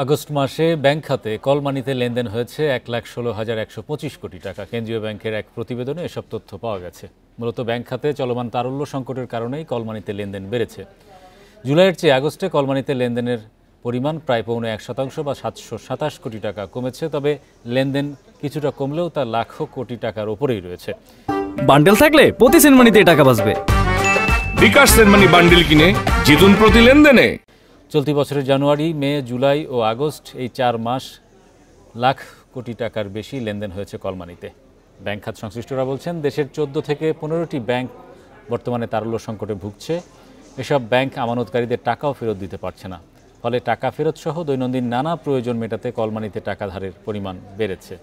August মাসে bank খাতে call মানিতে লেনদেন হয়েছে ১,১৬,১২৫ কোটি টাকা। কেন্দ্রীয় ব্যাংকের এক প্রতিবেদনে এসব তথ্য পাওয়া গেছে। মূলত ব্যাংক খাতে চলমান তারল্য সংকটের কারণেই কল মানিতে লেনদেন বেড়েছে। জুলাইয়ের চেয়ে আগস্টে কল মানিতে লেনদেনের পরিমাণ প্রায় 0.৫% বা ৭২৭ কোটি টাকা কমেছে। তবে লেনদেন কিছুটা কমলেও তা লাখো কোটি টাকার ওপরেই রয়েছে। বান্ডেল থাকলে প্রতি সেনমানিতে টাকা বাঁচবে। বিকাশ সেনমানি বান্ডেল কিনে জিতুন প্রতি লেনদেনে। চলতি বছরের জানুয়ারি, মে, জুলাই ও আগস্ট এই 4 মাস লাখ কোটি টাকার বেশি লেনদেন হয়েছে কলমানিতে। ব্যাংক খাত সংশ্লিষ্টরা বলছেন, দেশের 14 থেকে 15টি ব্যাংক বর্তমানে তারল্য সংকটে ভুগছে। এসব ব্যাংক আমানতকারীদের টাকাও ফেরত দিতে পারছে না। ফলে টাকা ফেরত সহ দৈনন্দিন নানা প্রয়োজন মেটাতে কলমানিতে টাকা ধারের পরিমাণ বেড়েছে।